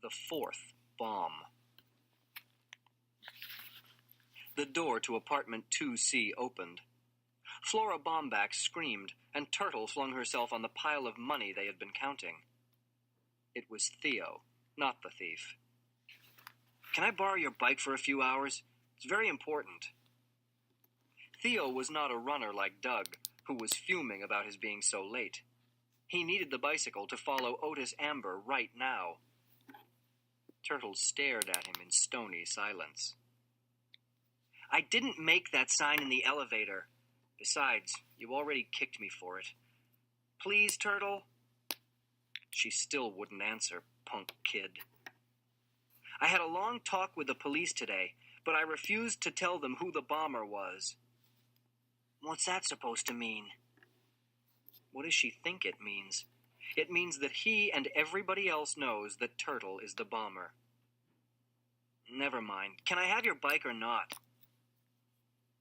The fourth bomb. The door to apartment 2C opened. Flora Bomback screamed, and Turtle flung herself on the pile of money they had been counting. It was Theo, not the thief. "Can I borrow your bike for a few hours? It's very important." Theo was not a runner like Doug, who was fuming about his being so late. He needed the bicycle to follow Otis Amber right now. Turtle stared at him in stony silence. "I didn't make that sign in the elevator. Besides, you already kicked me for it. Please, Turtle?" She still wouldn't answer, punk kid. "I had a long talk with the police today, but I refused to tell them who the bomber was." "What's that supposed to mean?" What does she think it means? It means that he and everybody else knows that Turtle is the bomber. "Never mind. Can I have your bike or not?"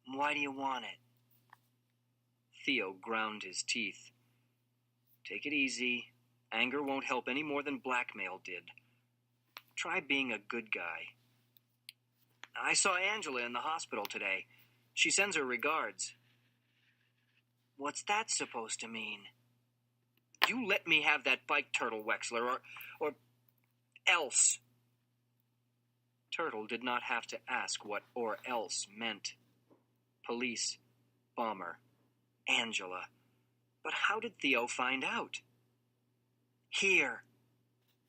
"Why do you want it?" Theo ground his teeth. "Take it easy. Anger won't help any more than blackmail did. Try being a good guy." "I saw Angela in the hospital today. She sends her regards." "What's that supposed to mean?" "You let me have that bike, Turtle Wexler, or else." Turtle did not have to ask what "or else" meant. Police, bomber, Angela. But how did Theo find out? "Here."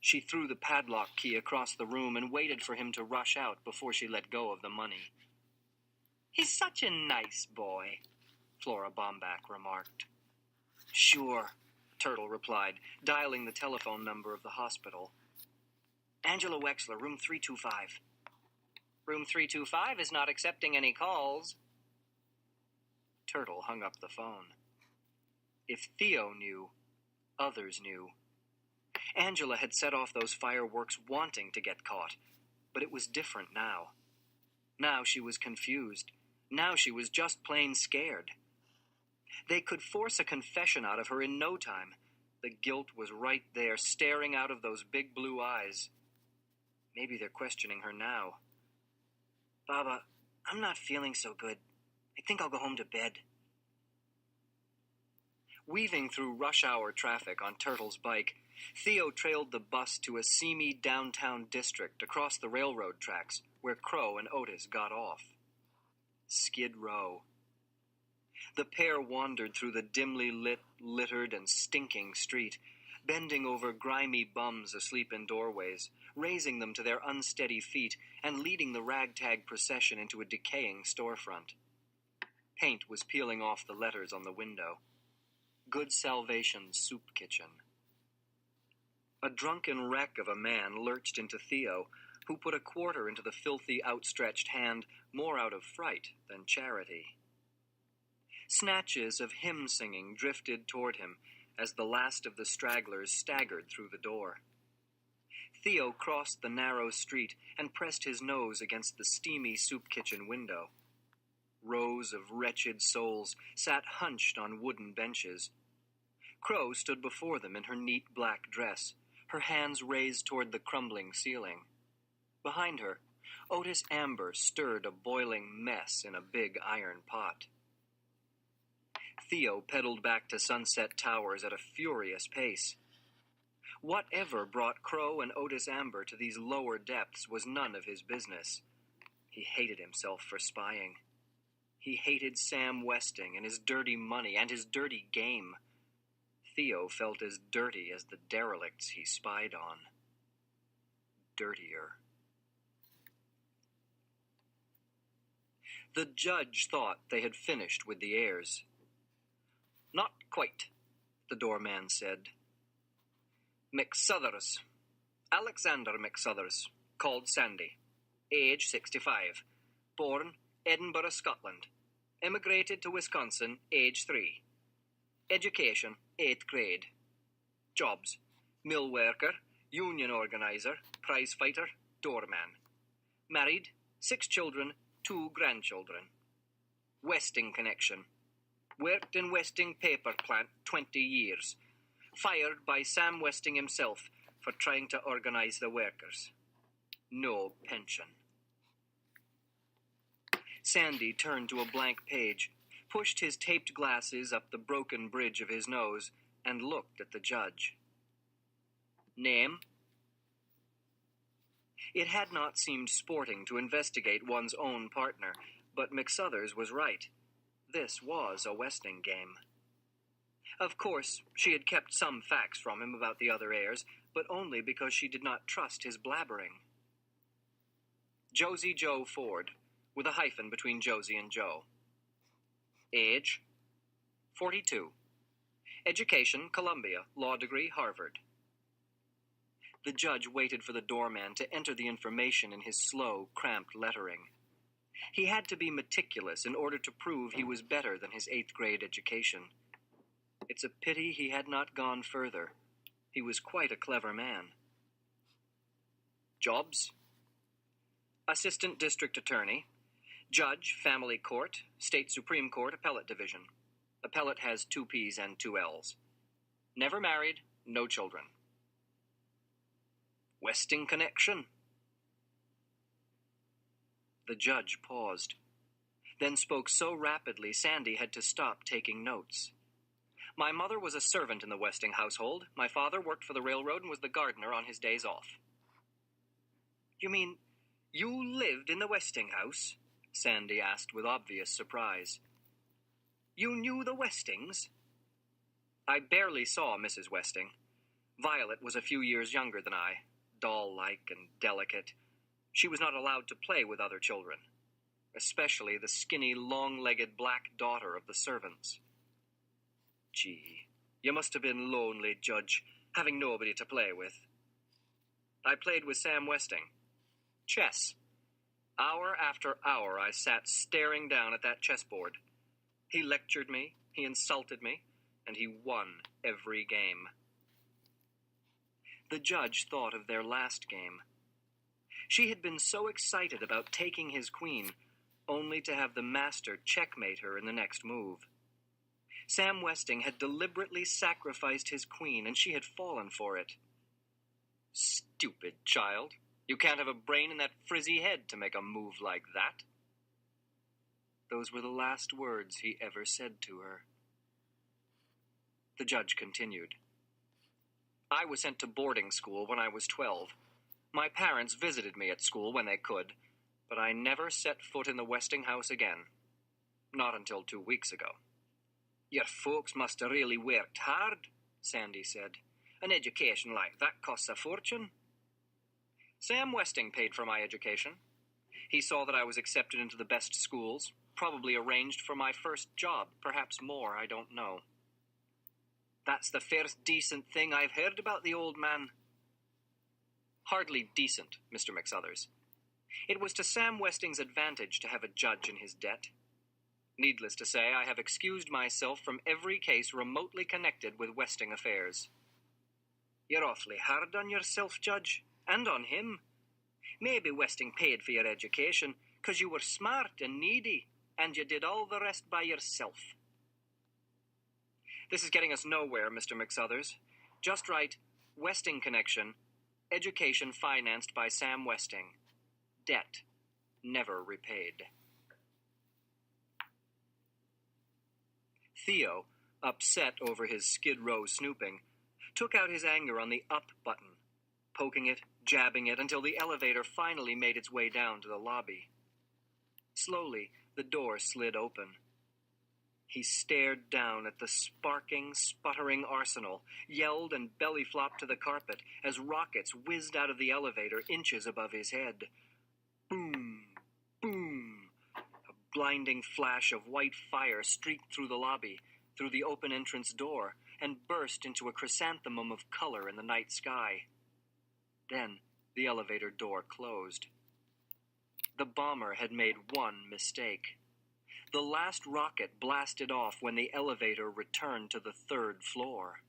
She threw the padlock key across the room and waited for him to rush out before she let go of the money. "He's such a nice boy," Flora Bomback remarked. "Sure," Turtle replied, dialing the telephone number of the hospital. "Angela Wexler, room 325. "Room 325 is not accepting any calls." Turtle hung up the phone. If Theo knew, others knew. Angela had set off those fireworks wanting to get caught, but it was different now. Now she was confused. Now she was just plain scared. They could force a confession out of her in no time. The guilt was right there, staring out of those big blue eyes. Maybe they're questioning her now. "Baba, I'm not feeling so good. I think I'll go home to bed." Weaving through rush-hour traffic on Turtle's bike, Theo trailed the bus to a seamy downtown district across the railroad tracks where Crow and Otis got off. Skid Row. The pair wandered through the dimly lit, littered, and stinking street, bending over grimy bums asleep in doorways, raising them to their unsteady feet, and leading the ragtag procession into a decaying storefront. Paint was peeling off the letters on the window. Good Salvation Soup Kitchen. A drunken wreck of a man lurched into Theo, who put a quarter into the filthy outstretched hand more out of fright than charity. Snatches of hymn-singing drifted toward him as the last of the stragglers staggered through the door. Theo crossed the narrow street and pressed his nose against the steamy soup kitchen window. Rows of wretched souls sat hunched on wooden benches. Crow stood before them in her neat black dress, her hands raised toward the crumbling ceiling. Behind her, Otis Amber stirred a boiling mess in a big iron pot. Theo pedaled back to Sunset Towers at a furious pace. Whatever brought Crow and Otis Amber to these lower depths was none of his business. He hated himself for spying. He hated Sam Westing and his dirty money and his dirty game. Theo felt as dirty as the derelicts he spied on. Dirtier. The judge thought they had finished with the heirs. "Not quite," the doorman said. "McSuthers. Alexander McSuthers, called Sandy. Age 65. Born Edinburgh, Scotland. Emigrated to Wisconsin, age 3. Education, 8th grade. Jobs, mill worker, union organizer, prize fighter, doorman. Married, 6 children, 2 grandchildren. Westing connection. Worked in Westing paper plant 20 years. Fired by Sam Westing himself for trying to organize the workers. No pension. Sandy turned to a blank page, pushed his taped glasses up the broken bridge of his nose, and looked at the judge. Name? It had not seemed sporting to investigate one's own partner, but McSuthers was right. This was a Westing game. Of course, she had kept some facts from him about the other heirs, but only because she did not trust his blabbering. Josie Joe Ford, with a hyphen between Josie and Joe. Age? 42. Education, Columbia. Law degree, Harvard. The judge waited for the doorman to enter the information in his slow, cramped lettering. He had to be meticulous in order to prove he was better than his 8th grade education. It's a pity he had not gone further. He was quite a clever man. Jobs? Assistant District Attorney. Judge, Family Court, State Supreme Court, Appellate Division. Appellate has 2 P's and 2 L's. Never married, no children. Westing connection? The judge paused, then spoke so rapidly Sandy had to stop taking notes. My mother was a servant in the Westing household. My father worked for the railroad and was the gardener on his days off. You mean you lived in the Westing house? Sandy asked with obvious surprise. You knew the Westings? I barely saw Mrs. Westing. Violet was a few years younger than I, doll-like and delicate. She was not allowed to play with other children, especially the skinny, long-legged black daughter of the servants. Gee, you must have been lonely, Judge, having nobody to play with. I played with Sam Westing. Chess. Hour after hour I sat staring down at that chessboard. He lectured me, he insulted me, and he won every game. The judge thought of their last game. She had been so excited about taking his queen, only to have the master checkmate her in the next move. Sam Westing had deliberately sacrificed his queen, and she had fallen for it. Stupid child. You can't have a brain in that frizzy head to make a move like that. Those were the last words he ever said to her. The judge continued. I was sent to boarding school when I was 12. My parents visited me at school when they could, but I never set foot in the Westing house again. Not until 2 weeks ago. Your folks must have really worked hard, Sandy said. An education like that costs a fortune. Sam Westing paid for my education. He saw that I was accepted into the best schools, probably arranged for my first job, perhaps more, I don't know. That's the first decent thing I've heard about the old man. Hardly decent, Mr. McSuthers. It was to Sam Westing's advantage to have a judge in his debt. Needless to say, I have excused myself from every case remotely connected with Westing affairs. You're awfully hard on yourself, Judge, and on him. Maybe Westing paid for your education, 'cause you were smart and needy, and you did all the rest by yourself. This is getting us nowhere, Mr. McSuthers. Just write, Westing connection, education financed by Sam Westing. Debt never repaid. Theo, upset over his Skid Row snooping, took out his anger on the up button, poking it, jabbing it, until the elevator finally made its way down to the lobby. Slowly, the door slid open. He stared down at the sparking, sputtering arsenal, yelled and belly-flopped to the carpet as rockets whizzed out of the elevator inches above his head. Boom! Boom! A blinding flash of white fire streaked through the lobby, through the open entrance door, and burst into a chrysanthemum of color in the night sky. Then the elevator door closed. The bomber had made one mistake. The last rocket blasted off when the elevator returned to the 3rd floor.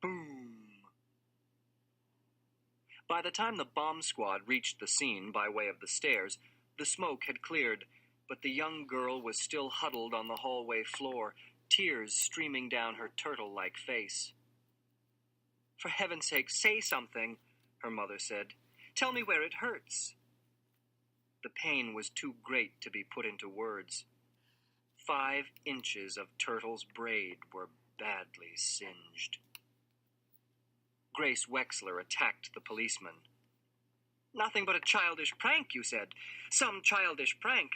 Boom! By the time the bomb squad reached the scene by way of the stairs, the smoke had cleared, but the young girl was still huddled on the hallway floor, tears streaming down her turtle-like face. For heaven's sake, say something, her mother said. Tell me where it hurts. The pain was too great to be put into words. 5 inches of Turtle's braid were badly singed. Grace Wexler attacked the policeman. Nothing but a childish prank, you said. Some childish prank.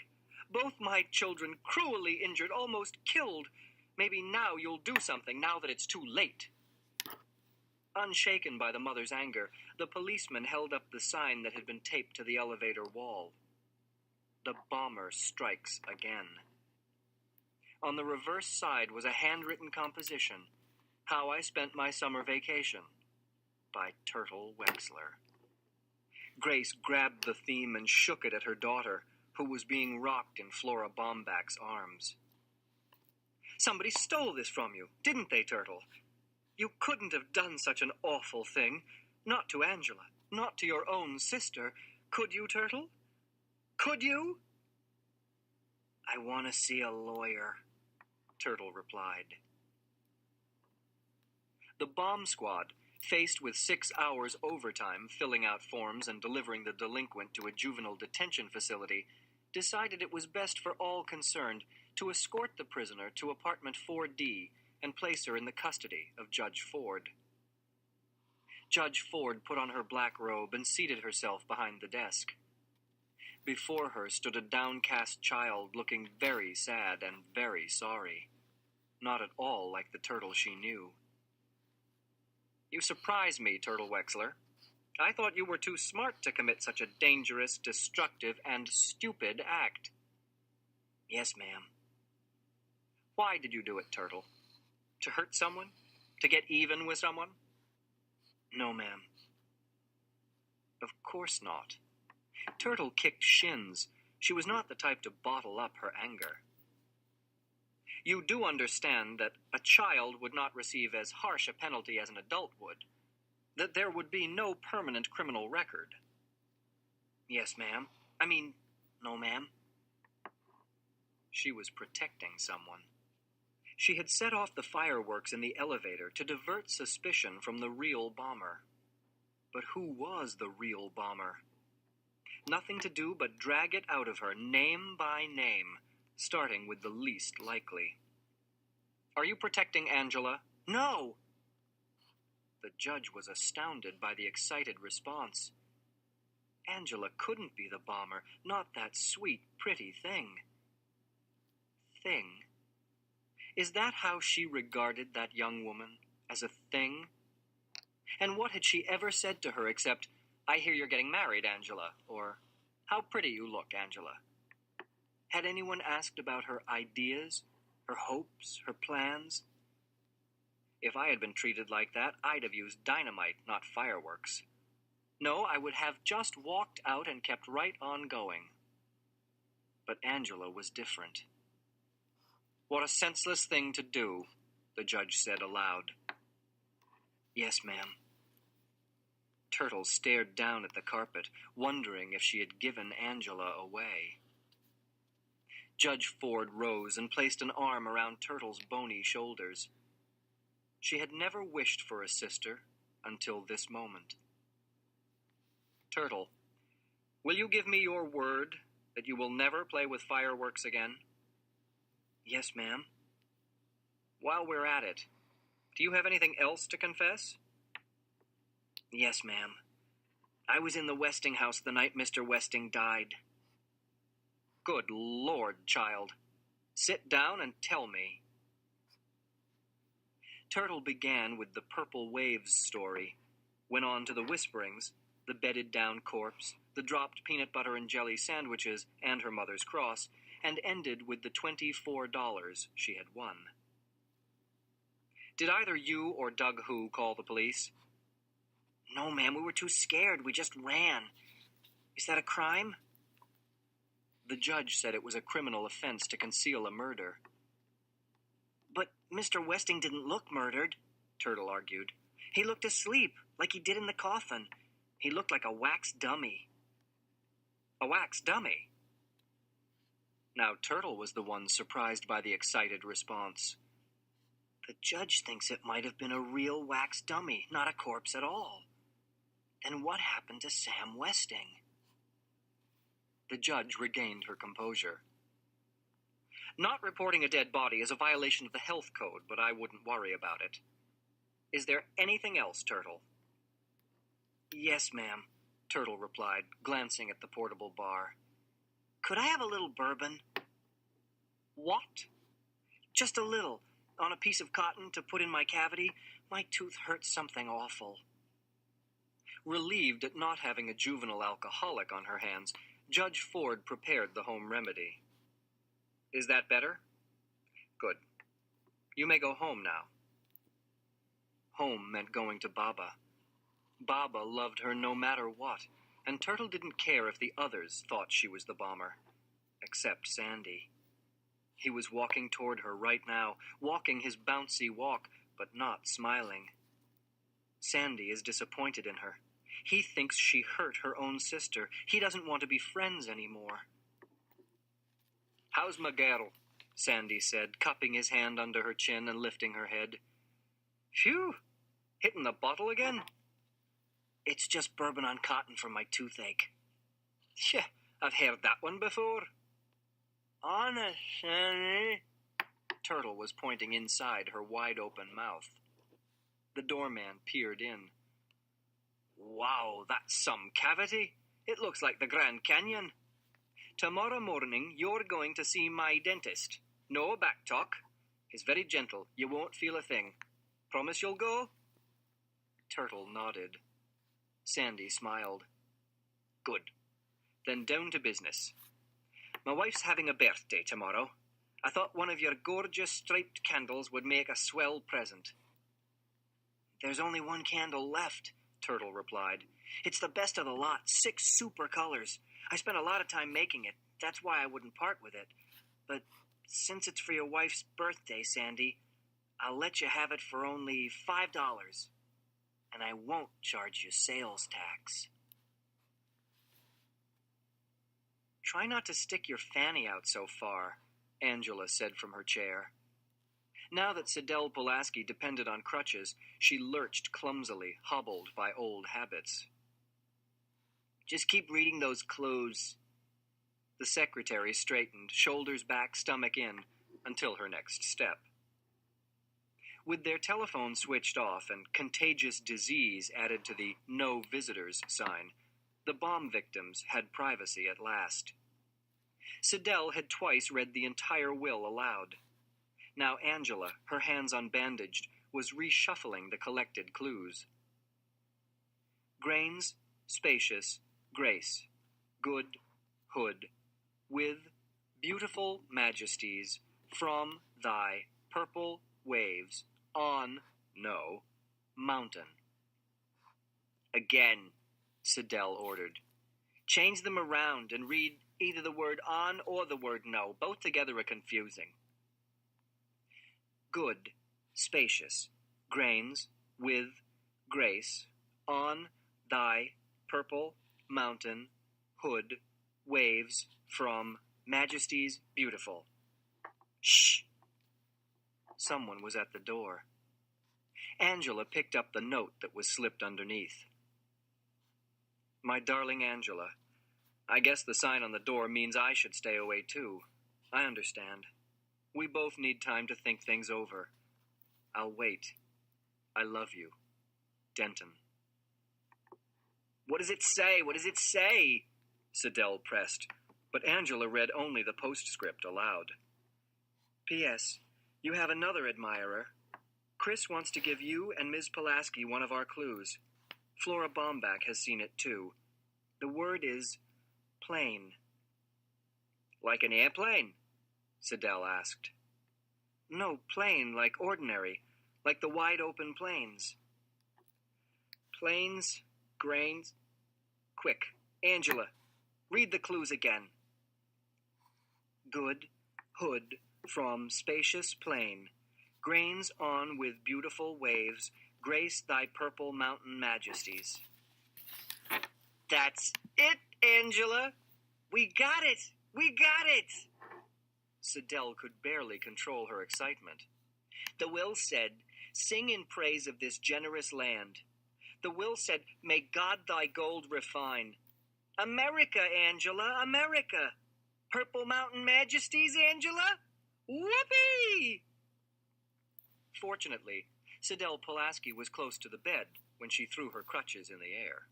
Both my children cruelly injured, almost killed. Maybe now you'll do something, now that it's too late. Unshaken by the mother's anger, the policeman held up the sign that had been taped to the elevator wall. The bomber strikes again. On the reverse side was a handwritten composition, How I Spent My Summer Vacation, by Turtle Wexler. Grace grabbed the theme and shook it at her daughter, who was being rocked in Flora Bombach's arms. Somebody stole this from you, didn't they, Turtle? You couldn't have done such an awful thing. Not to Angela, not to your own sister. Could you, Turtle? Could you? I want to see a lawyer, Turtle replied. The bomb squad, faced with 6 hours overtime filling out forms and delivering the delinquent to a juvenile detention facility, decided it was best for all concerned to escort the prisoner to apartment 4D and place her in the custody of Judge Ford. Judge Ford put on her black robe and seated herself behind the desk. Before her stood a downcast child looking very sad and very sorry. Not at all like the Turtle she knew. You surprise me, Turtle Wexler. I thought you were too smart to commit such a dangerous, destructive, and stupid act. Yes, ma'am. Why did you do it, Turtle? To hurt someone? To get even with someone? No, ma'am. Of course not. Turtle kicked shins. She was not the type to bottle up her anger. You do understand that a child would not receive as harsh a penalty as an adult would, that there would be no permanent criminal record. Yes, ma'am. No, ma'am. She was protecting someone. She had set off the fireworks in the elevator to divert suspicion from the real bomber. But who was the real bomber? Nothing to do but drag it out of her, name by name, starting with the least likely. Are you protecting Angela? No! The judge was astounded by the excited response. Angela couldn't be the bomber, not that sweet, pretty thing. Thing? Is that how she regarded that young woman? As a thing? And what had she ever said to her except, I hear you're getting married, Angela, or, how pretty you look, Angela? Had anyone asked about her ideas, her hopes, her plans? If I had been treated like that, I'd have used dynamite, not fireworks. No, I would have just walked out and kept right on going. But Angela was different. What a senseless thing to do, the judge said aloud. Yes, ma'am. Turtle stared down at the carpet, wondering if she had given Angela away. Judge Ford rose and placed an arm around Turtle's bony shoulders. She had never wished for a sister until this moment. Turtle, will you give me your word that you will never play with fireworks again? Yes, ma'am. While we're at it, do you have anything else to confess? Yes, ma'am. I was in the Westing house the night Mr. Westing died. Good Lord, child. Sit down and tell me. Turtle began with the Purple Waves story, went on to the whisperings, the bedded-down corpse, the dropped peanut butter and jelly sandwiches, and her mother's cross, and ended with the $24 she had won. Did either you or Doug Who call the police? No, ma'am, we were too scared. We just ran. Is that a crime? The judge said it was a criminal offense to conceal a murder. But Mr. Westing didn't look murdered, Turtle argued. He looked asleep, like he did in the coffin. He looked like a wax dummy. A wax dummy? Now Turtle was the one surprised by the excited response. The judge thinks it might have been a real wax dummy, not a corpse at all. Then what happened to Sam Westing? The judge regained her composure. Not reporting a dead body is a violation of the health code, but I wouldn't worry about it. Is there anything else, Turtle? Yes, ma'am, Turtle replied, glancing at the portable bar. Could I have a little bourbon? What? Just a little, on a piece of cotton to put in my cavity. My tooth hurts something awful. Relieved at not having a juvenile alcoholic on her hands, Judge Ford prepared the home remedy. Is that better? Good. You may go home now. Home meant going to Baba. Baba loved her no matter what, and Turtle didn't care if the others thought she was the bomber. Except Sandy. He was walking toward her right now, walking his bouncy walk, but not smiling. Sandy is disappointed in her. He thinks she hurt her own sister. He doesn't want to be friends anymore. How's my girl? Sandy said, cupping his hand under her chin and lifting her head. Phew! Hitting the bottle again? It's just bourbon on cotton for my toothache. Sheh, I've heard that one before. Honest, Sandy? Turtle was pointing inside her wide-open mouth. The doorman peered in. Wow, that's some cavity. It looks like the Grand Canyon. Tomorrow morning, you're going to see my dentist. No back talk. He's very gentle. You won't feel a thing. Promise you'll go? Turtle nodded. Sandy smiled. Good. Then down to business. My wife's having a birthday tomorrow. I thought one of your gorgeous striped candles would make a swell present. There's only one candle left, Turtle replied. It's the best of the lot, 6 super colors. I spent a lot of time making it. That's why I wouldn't part with it. But since it's for your wife's birthday, Sandy, I'll let you have it for only $5. And I won't charge you sales tax. Try not to stick your fanny out so far, Angela said from her chair. Now that Sidel Pulaski depended on crutches, she lurched clumsily, hobbled by old habits. Just keep reading those clues. The secretary straightened, shoulders back, stomach in, until her next step. With their telephone switched off and contagious disease added to the no visitors sign, the bomb victims had privacy at last. Sidel had twice read the entire will aloud. Now Angela, her hands unbandaged, was reshuffling the collected clues. Grains, spacious, grace, good, hood, with beautiful majesties, from thy purple waves, on, no, mountain. Again, Sidel ordered. Change them around and read either the word on or the word no. Both together are confusing. Good, spacious, grains, with, grace, on, thy, purple, mountain, hood, waves, from, majesties, beautiful. Shh! Someone was at the door. Angela picked up the note that was slipped underneath. My darling Angela, I guess the sign on the door means I should stay away too. I understand. We both need time to think things over. I'll wait. I love you. Denton. What does it say? What does it say? Sidel pressed, but Angela read only the postscript aloud. P.S. You have another admirer. Chris wants to give you and Ms. Pulaski one of our clues. Flora Bomback has seen it too. The word is plane. Like an airplane? Sidel asked. No, plain, like ordinary, like the wide-open plains. Plains, grains. Quick, Angela, read the clues again. Good, hood, from spacious plain, grains on with beautiful waves, grace thy purple mountain majesties. That's it, Angela! We got it! We got it! Sidel could barely control her excitement. The will said, "Sing in praise of this generous land." The will said, "May God thy gold refine." America, Angela, America. Purple Mountain Majesties, Angela? Whoopee! Fortunately, Sidel Pulaski was close to the bed when she threw her crutches in the air.